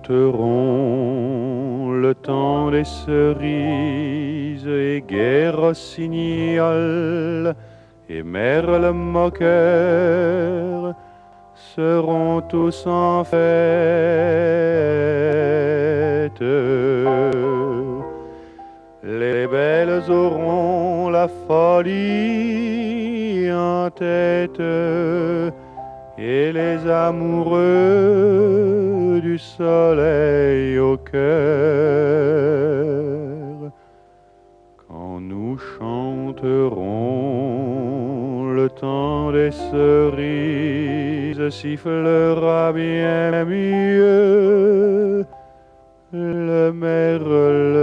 chanteront le temps des cerises et gai rossignol et merle moqueur seront tous en fête. Les belles auront la folie en tête et les amoureux du soleil au cœur. Quand nous chanterons le temps des cerises, sifflera bien mieux le merle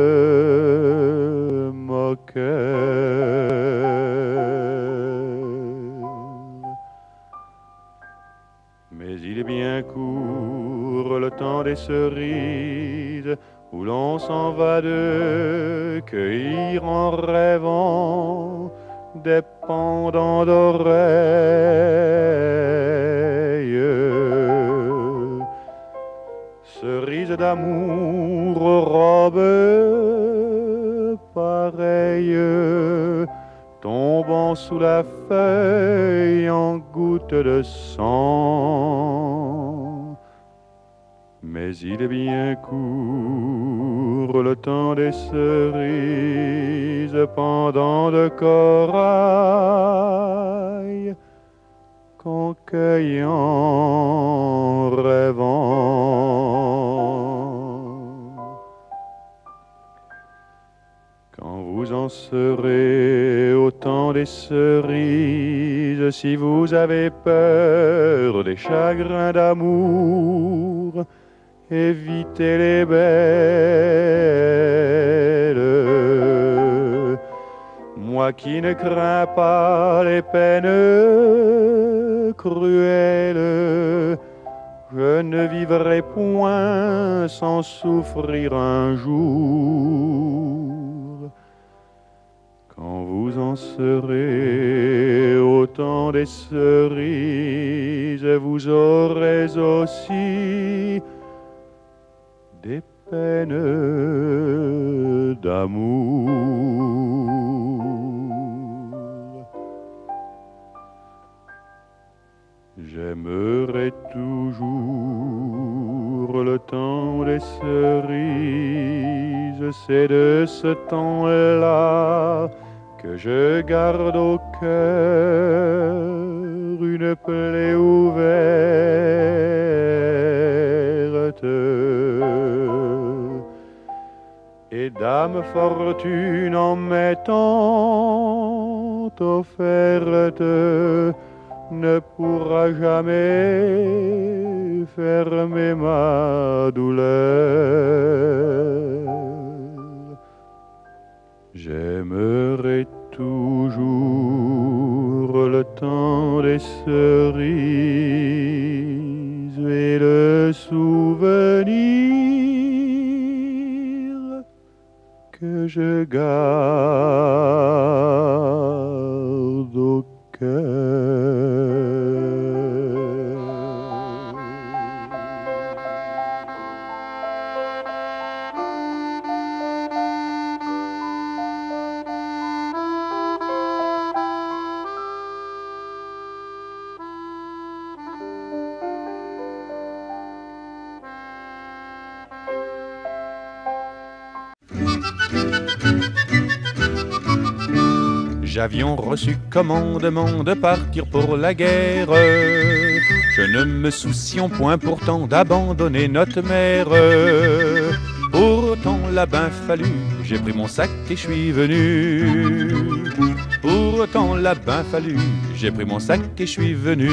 moqueur. Mais il est bien court le temps des cerises où l'on s'en va de cueillir en rêvant des pendants d'oreilles. Cerises d'amour aux robes pareilles, tombant sous la feuille en gouttes de sang. Mais il est bien court le temps des cerises, pendant de corail qu'on cueille en rêvant. Quand vous en serez au temps des cerises, si vous avez peur des chagrins d'amour, évitez les belles. Moi qui ne crains pas les peines cruelles, je ne vivrai point sans souffrir un jour. Quand vous en serez au temps des cerises, vous aurez aussi des peines d'amour. J'aimerai toujours le temps des cerises, c'est de ce temps-là que je garde au cœur une plaie ouverte. Et Dame Fortune en m'étant offerte ne pourra jamais fermer ma douleur. J'aimerai toujours le temps des cerises et le souvenir que je garde au cœur. J'avions reçu commandement de partir pour la guerre. Je ne me soucions point pourtant d'abandonner notre mère. Pourtant là ben fallu, j'ai pris mon sac et je suis venu. Pourtant là ben fallu, j'ai pris mon sac et je suis venu.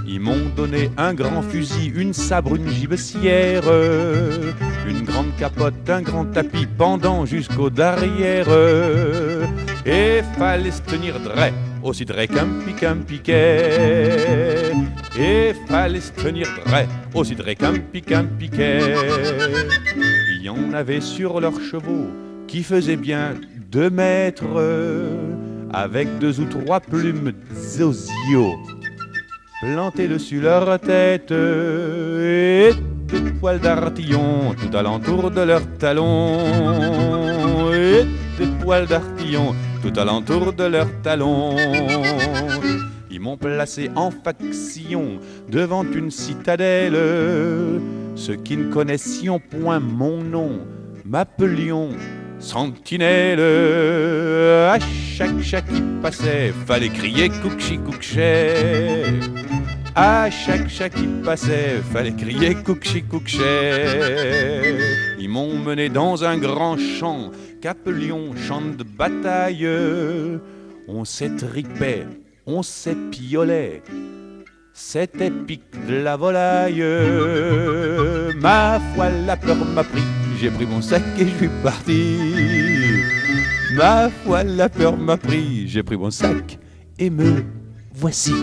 Ils m'ont donné un grand fusil, une sabre, une gibecière, une grande capote, un grand tapis pendant jusqu'au derrière. Et fallait se tenir dret, aussi dret qu'un piquet. Et fallait se tenir dret, aussi dret qu'un piquet. Il y en avait sur leurs chevaux qui faisaient bien 2 mètres, avec 2 ou 3 plumes d'osios plantées dessus leur tête, et de poils d'artillon tout alentour de leurs talons, et des poils d'artillon tout alentour de leurs talons. Ils m'ont placé en faction devant une citadelle. Ceux qui ne connaissions point mon nom m'appelions sentinelle. À chaque chat qui passait, fallait crier coucchi couchet. À chaque chat qui passait, fallait crier coucchi couchet. Ils m'ont mené dans un grand champ qu'appelions champ de bataille. On s'étripait, on s'épiolait, c'était pique de la volaille. Ma foi, la peur m'a pris, j'ai pris mon sac et je suis parti. Ma foi, la peur m'a pris, j'ai pris mon sac et me voici.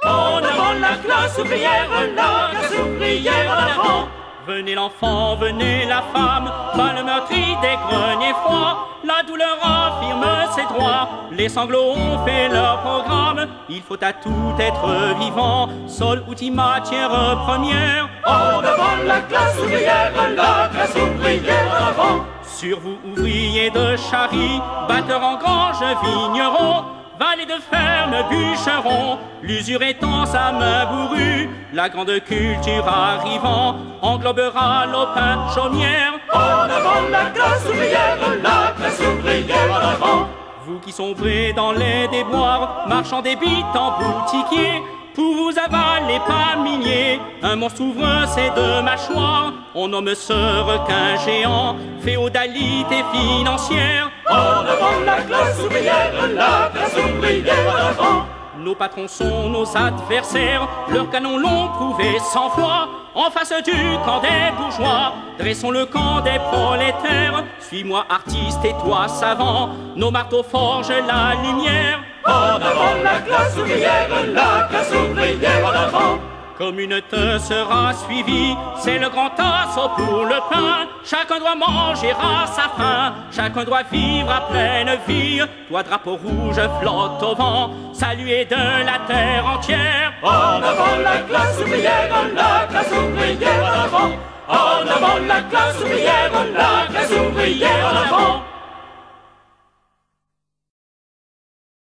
En avant la classe ouvrière, la classe ouvrière en avant. Venez l'enfant, venez la femme, pas le meurtri des greniers froids. La douleur affirme ses droits, les sanglots ont fait leur programme. Il faut à tout être vivant, sol, outil, matière première. En avant la classe ouvrière, la classe ouvrière en avant. Sur vous ouvriers de charrie, batteurs en grange, vignerons, vallée de ferme, bûcheron, l'usure étend sa main bourrue, la grande culture arrivant englobera lopin, chaumière. En avant la classe ouvrière, la classe ouvrière en avant. Vous qui sombrez dans les déboires, marchand des bites en boutiquier, pour vous avaler par milliers, un monstre ouvre ses deux mâchoires. On nomme ce requin géant, féodalité financière. En avant la classe ouvrière, la classe ouvrière en avant. Nos patrons sont nos adversaires, leurs canons l'ont prouvé 100 fois. En face du camp des bourgeois, dressons le camp des prolétaires. Suis-moi artiste et toi savant, nos marteaux forgent la lumière. En avant la classe ouvrière, la classe ouvrière en avant. Comme une te sera suivie, c'est le grand assaut pour le pain. Chacun doit manger à sa faim, chacun doit vivre à pleine vie. Toi drapeau rouge flotte au vent, salué de la terre entière. En avant la classe ouvrière, la classe ouvrière en avant. En avant la classe ouvrière, la classe ouvrière